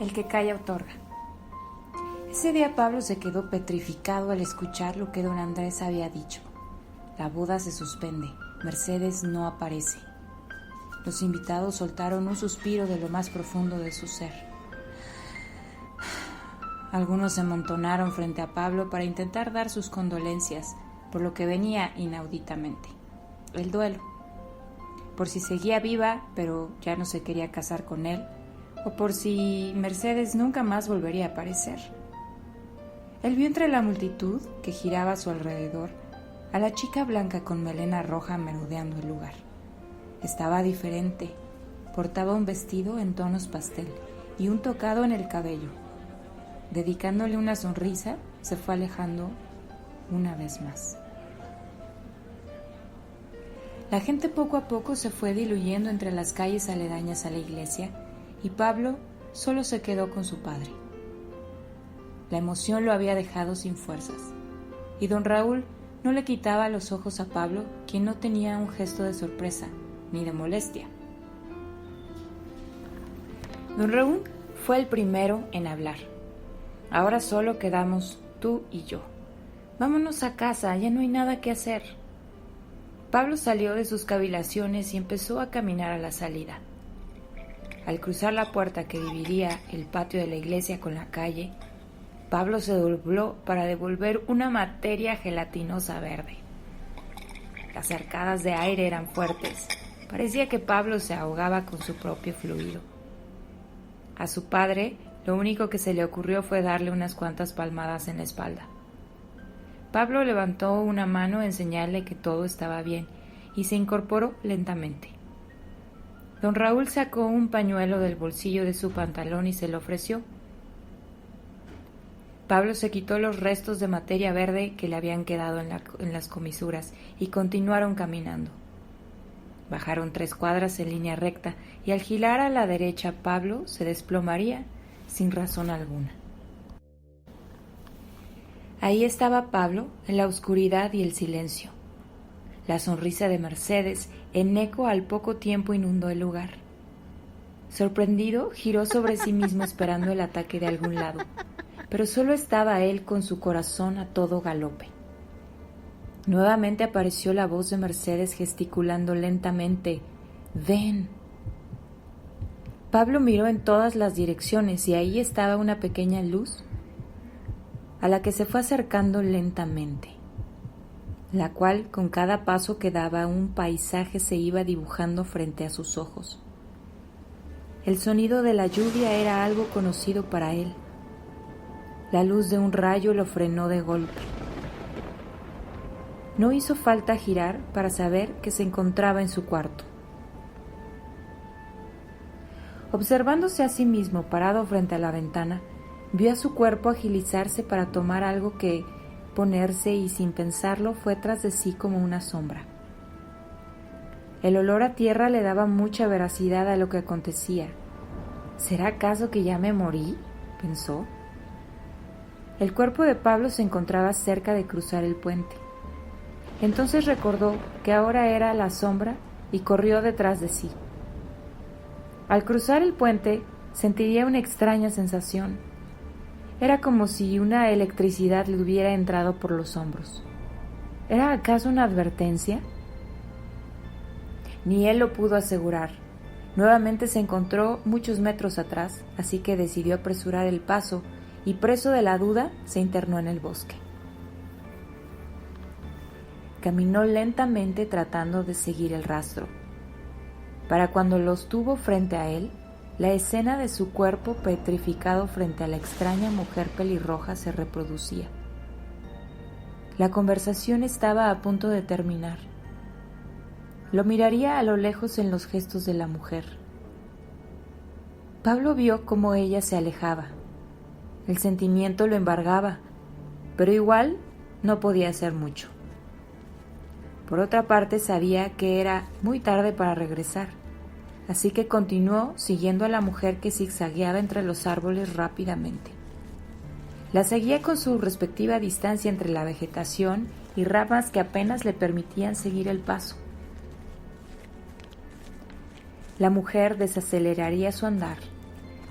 El que calla otorga. Ese día Pablo se quedó petrificado al escuchar lo que don Andrés había dicho. La boda se suspende, Mercedes no aparece. Los invitados soltaron un suspiro de lo más profundo de su ser. Algunos se amontonaron frente a Pablo para intentar dar sus condolencias por lo que venía inauditamente. El duelo. Por si seguía viva, pero ya no se quería casar con él, o por si Mercedes nunca más volvería a aparecer. Él vio entre la multitud que giraba a su alrededor a la chica blanca con melena roja merodeando el lugar. Estaba diferente, portaba un vestido en tonos pastel y un tocado en el cabello. Dedicándole una sonrisa, se fue alejando una vez más. La gente poco a poco se fue diluyendo entre las calles aledañas a la iglesia y Pablo solo se quedó con su padre. La emoción lo había dejado sin fuerzas y don Raúl no le quitaba los ojos a Pablo, quien no tenía un gesto de sorpresa ni de molestia. Don Raúl fue el primero en hablar. Ahora solo quedamos tú y yo. Vámonos a casa, ya no hay nada que hacer. Pablo salió de sus cavilaciones y empezó a caminar a la salida. Al cruzar la puerta que dividía el patio de la iglesia con la calle, Pablo se dobló para devolver una materia gelatinosa verde. Las arcadas de aire eran fuertes. Parecía que Pablo se ahogaba con su propio fluido. A su padre, lo único que se le ocurrió fue darle unas cuantas palmadas en la espalda. Pablo levantó una mano en señal de que todo estaba bien y se incorporó lentamente. Don Raúl sacó un pañuelo del bolsillo de su pantalón y se lo ofreció. Pablo se quitó los restos de materia verde que le habían quedado en las comisuras y continuaron caminando. Bajaron 3 cuadras en línea recta y al girar a la derecha Pablo se desplomaría sin razón alguna. Ahí estaba Pablo en la oscuridad y el silencio. La sonrisa de Mercedes en eco al poco tiempo inundó el lugar. Sorprendido, giró sobre sí mismo esperando el ataque de algún lado, pero solo estaba él con su corazón a todo galope. Nuevamente apareció la voz de Mercedes gesticulando lentamente: «Ven». Pablo miró en todas las direcciones y ahí estaba una pequeña luz a la que se fue acercando lentamente, la cual con cada paso que daba un paisaje se iba dibujando frente a sus ojos. El sonido de la lluvia era algo conocido para él. La luz de un rayo lo frenó de golpe. No hizo falta girar para saber que se encontraba en su cuarto. Observándose a sí mismo parado frente a la ventana, vio a su cuerpo agilizarse para tomar algo que, ponerse y sin pensarlo, fue tras de sí como una sombra. El olor a tierra le daba mucha veracidad a lo que acontecía. ¿Será acaso que ya me morí?, pensó. El cuerpo de Pablo se encontraba cerca de cruzar el puente. Entonces recordó que ahora era la sombra y corrió detrás de sí. Al cruzar el puente sentiría una extraña sensación. Era como si una electricidad le hubiera entrado por los hombros. ¿Era acaso una advertencia? Ni él lo pudo asegurar. Nuevamente se encontró muchos metros atrás, así que decidió apresurar el paso y, preso de la duda, se internó en el bosque. Caminó lentamente tratando de seguir el rastro. Para cuando los tuvo frente a él, la escena de su cuerpo petrificado frente a la extraña mujer pelirroja se reproducía. La conversación estaba a punto de terminar. Lo miraría a lo lejos en los gestos de la mujer. Pablo vio cómo ella se alejaba. El sentimiento lo embargaba, pero igual no podía hacer mucho. Por otra parte, sabía que era muy tarde para regresar. Así que continuó siguiendo a la mujer que zigzagueaba entre los árboles rápidamente. La seguía con su respectiva distancia entre la vegetación y ramas que apenas le permitían seguir el paso. La mujer desaceleraría su andar,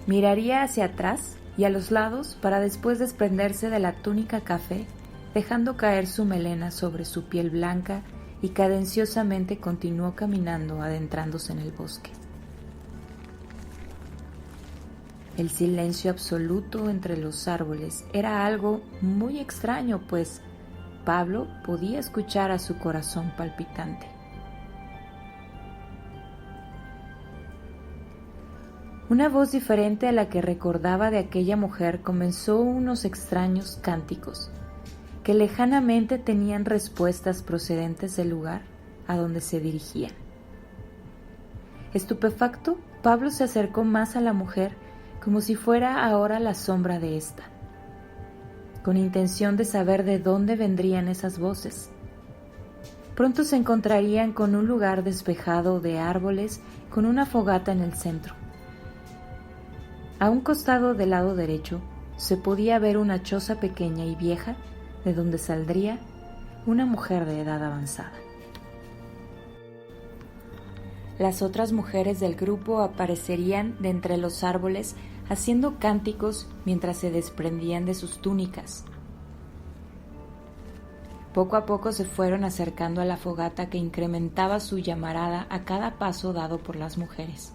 Miraría hacia atrás y a los lados para después desprenderse de la túnica café, dejando caer su melena sobre su piel blanca, y cadenciosamente continuó caminando adentrándose en el bosque. El silencio absoluto entre los árboles era algo muy extraño, pues Pablo podía escuchar a su corazón palpitante. Una voz diferente a la que recordaba de aquella mujer comenzó unos extraños cánticos que lejanamente tenían respuestas procedentes del lugar a donde se dirigían. Estupefacto, Pablo se acercó más a la mujer como si fuera ahora la sombra de ésta, con intención de saber de dónde vendrían esas voces. Pronto se encontrarían con un lugar despejado de árboles con una fogata en el centro. A un costado del lado derecho se podía ver una choza pequeña y vieja de donde saldría una mujer de edad avanzada. Las otras mujeres del grupo aparecerían de entre los árboles haciendo cánticos mientras se desprendían de sus túnicas. Poco a poco se fueron acercando a la fogata que incrementaba su llamarada a cada paso dado por las mujeres.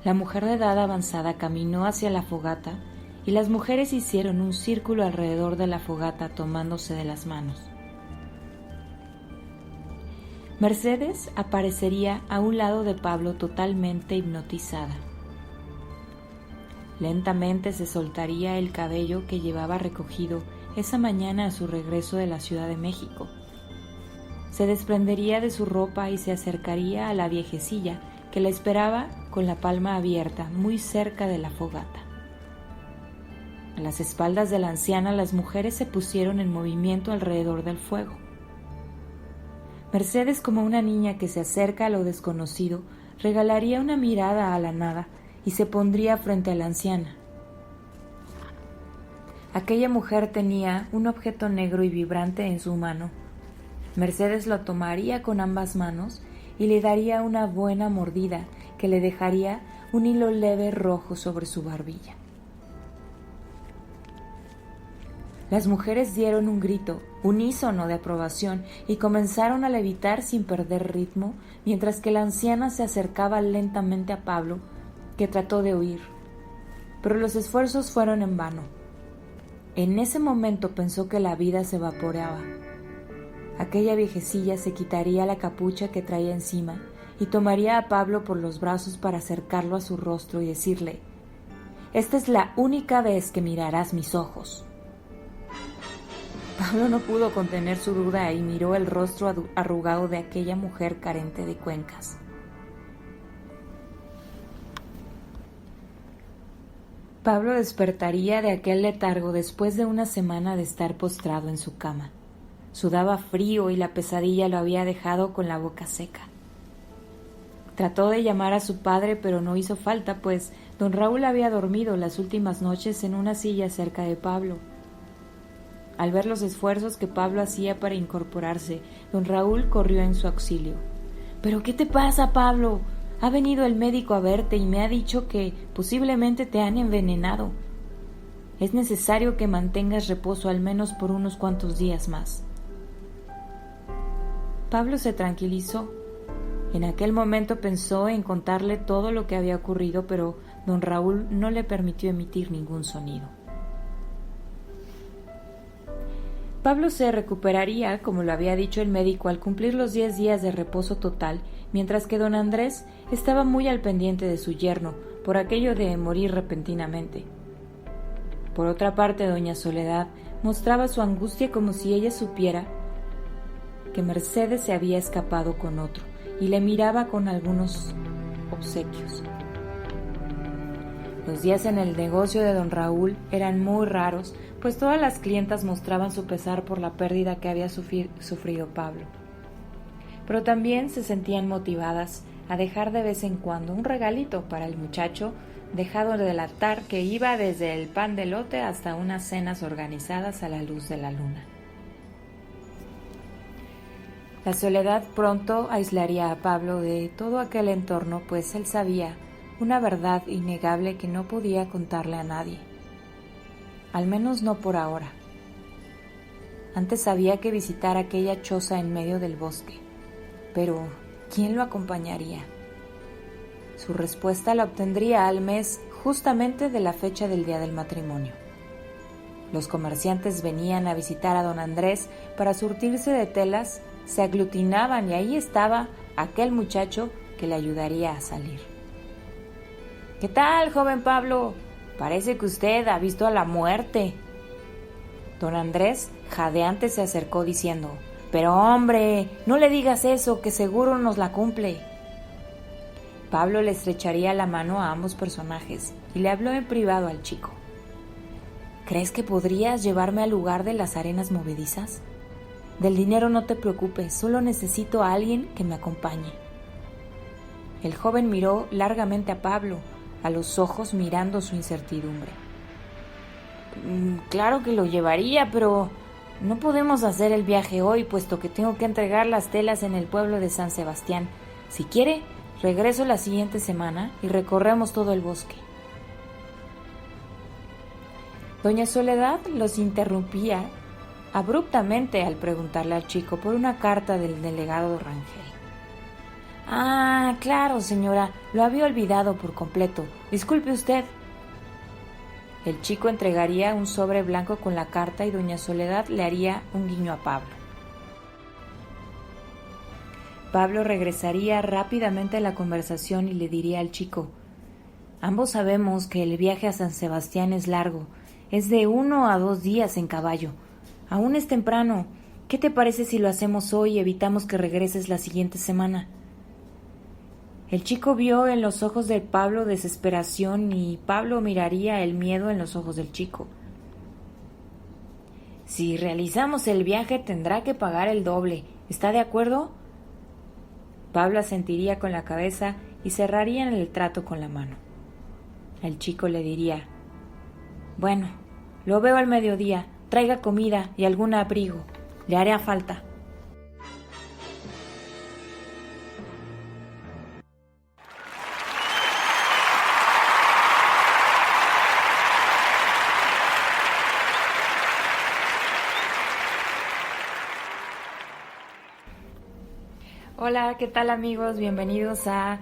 La mujer de edad avanzada caminó hacia la fogata y las mujeres hicieron un círculo alrededor de la fogata tomándose de las manos. Mercedes aparecería a un lado de Pablo totalmente hipnotizada. Lentamente se soltaría el cabello que llevaba recogido esa mañana a su regreso de la Ciudad de México. Se desprendería de su ropa y se acercaría a la viejecilla que la esperaba con la palma abierta muy cerca de la fogata. A las espaldas de la anciana las mujeres se pusieron en movimiento alrededor del fuego. Mercedes, como una niña que se acerca a lo desconocido, regalaría una mirada a la nada y se pondría frente a la anciana. Aquella mujer tenía un objeto negro y vibrante en su mano. Mercedes lo tomaría con ambas manos y le daría una buena mordida que le dejaría un hilo leve rojo sobre su barbilla. Las mujeres dieron un grito unísono de aprobación y comenzaron a levitar sin perder ritmo, mientras que la anciana se acercaba lentamente a Pablo, que trató de huir. Pero los esfuerzos fueron en vano. En ese momento pensó que la vida se evaporaba. Aquella viejecilla se quitaría la capucha que traía encima y tomaría a Pablo por los brazos para acercarlo a su rostro y decirle: «Esta es la única vez que mirarás mis ojos». Pablo no pudo contener su duda y miró el rostro arrugado de aquella mujer carente de cuencas. Pablo despertaría de aquel letargo después de una semana de estar postrado en su cama. Sudaba frío y la pesadilla lo había dejado con la boca seca. Trató de llamar a su padre, pero no hizo falta, pues don Raúl había dormido las últimas noches en una silla cerca de Pablo. Al ver los esfuerzos que Pablo hacía para incorporarse, don Raúl corrió en su auxilio. «¿Pero qué te pasa, Pablo? Ha venido el médico a verte y me ha dicho que posiblemente te han envenenado. Es necesario que mantengas reposo al menos por unos cuantos días más». Pablo se tranquilizó. En aquel momento pensó en contarle todo lo que había ocurrido, pero don Raúl no le permitió emitir ningún sonido. Pablo se recuperaría, como lo había dicho el médico, al cumplir los 10 días de reposo total, mientras que don Andrés estaba muy al pendiente de su yerno, por aquello de morir repentinamente. Por otra parte, doña Soledad mostraba su angustia como si ella supiera que Mercedes se había escapado con otro, y le miraba con algunos obsequios. Los días en el negocio de don Raúl eran muy raros, pues todas las clientas mostraban su pesar por la pérdida que había sufrido Pablo. Pero también se sentían motivadas a dejar de vez en cuando un regalito para el muchacho dejado del altar que iba desde el pan de elote hasta unas cenas organizadas a la luz de la luna. La soledad pronto aislaría a Pablo de todo aquel entorno, pues él sabía una verdad innegable que no podía contarle a nadie, al menos no por ahora. Antes sabía que visitar aquella choza en medio del bosque, pero ¿quién lo acompañaría? Su respuesta la obtendría al mes justamente de la fecha del día del matrimonio. Los comerciantes venían a visitar a don Andrés para surtirse de telas, se aglutinaban y ahí estaba aquel muchacho que le ayudaría a salir. ¿Qué tal, joven Pablo? Parece que usted ha visto a la muerte. Don Andrés, jadeante, se acercó diciendo: «Pero hombre, no le digas eso, que seguro nos la cumple». Pablo le estrecharía la mano a ambos personajes y le habló en privado al chico. «¿Crees que podrías llevarme al lugar de las arenas movedizas? Del dinero no te preocupes, solo necesito a alguien que me acompañe». El joven miró largamente a Pablo, a los ojos mirando su incertidumbre. «Claro que lo llevaría, pero no podemos hacer el viaje hoy, puesto que tengo que entregar las telas en el pueblo de San Sebastián. Si quiere, regreso la siguiente semana y recorremos todo el bosque». Doña Soledad los interrumpía abruptamente al preguntarle al chico por una carta del delegado Rangel. «Ah, claro, señora, lo había olvidado por completo. Disculpe usted». El chico entregaría un sobre blanco con la carta y doña Soledad le haría un guiño a Pablo. Pablo regresaría rápidamente a la conversación y le diría al chico: «Ambos sabemos que el viaje a San Sebastián es largo, es de 1 a 2 días en caballo. Aún es temprano. ¿Qué te parece si lo hacemos hoy y evitamos que regreses la siguiente semana?» El chico vio en los ojos de Pablo desesperación y Pablo miraría el miedo en los ojos del chico. «Si realizamos el viaje tendrá que pagar el doble. ¿Está de acuerdo?» Pablo asentiría con la cabeza y cerrarían el trato con la mano. El chico le diría: «Bueno, lo veo al mediodía. Traiga comida y algún abrigo. Le hará falta». Hola, ¿qué tal amigos? Bienvenidos a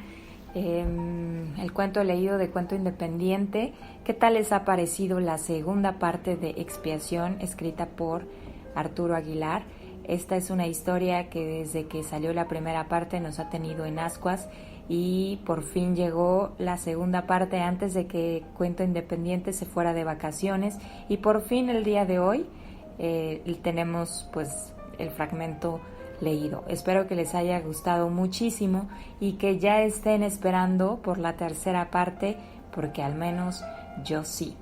el cuento leído de Cuento Independiente. ¿Qué tal les ha parecido la segunda parte de Expiación, escrita por Arturo Aguilar? Esta es una historia que desde que salió la primera parte nos ha tenido en ascuas y por fin llegó la segunda parte antes de que Cuento Independiente se fuera de vacaciones y por fin el día de hoy tenemos pues el fragmento leído. Espero que les haya gustado muchísimo y que ya estén esperando por la tercera parte, porque al menos yo sí.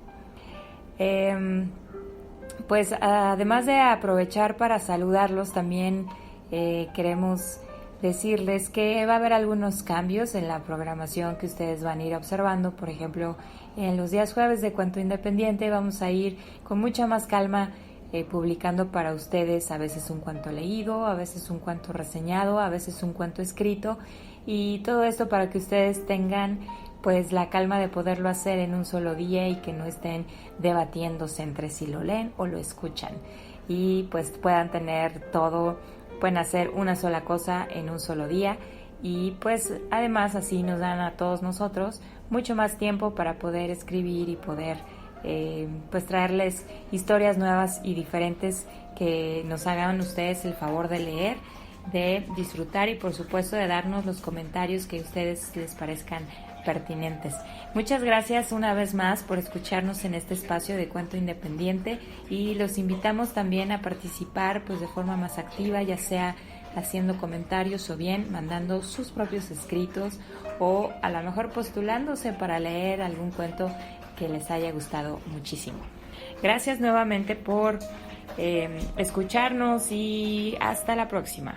Pues además de aprovechar para saludarlos, también queremos decirles que va a haber algunos cambios en la programación que ustedes van a ir observando. Por ejemplo, en los días jueves de Cuento Independiente vamos a ir con mucha más calma publicando para ustedes a veces un cuento leído, a veces un cuento reseñado, a veces un cuento escrito, y todo esto para que ustedes tengan pues la calma de poderlo hacer en un solo día y que no estén debatiéndose entre si lo leen o lo escuchan, y pues puedan tener todo, pueden hacer una sola cosa en un solo día, y pues además así nos dan a todos nosotros mucho más tiempo para poder escribir y poder pues traerles historias nuevas y diferentes que nos hagan ustedes el favor de leer, de disfrutar y por supuesto de darnos los comentarios que a ustedes les parezcan pertinentes. Muchas gracias una vez más por escucharnos en este espacio de Cuento Independiente y los invitamos también a participar pues de forma más activa, ya sea haciendo comentarios o bien mandando sus propios escritos o a lo mejor postulándose para leer algún cuento que les haya gustado muchísimo. Gracias nuevamente por escucharnos y hasta la próxima.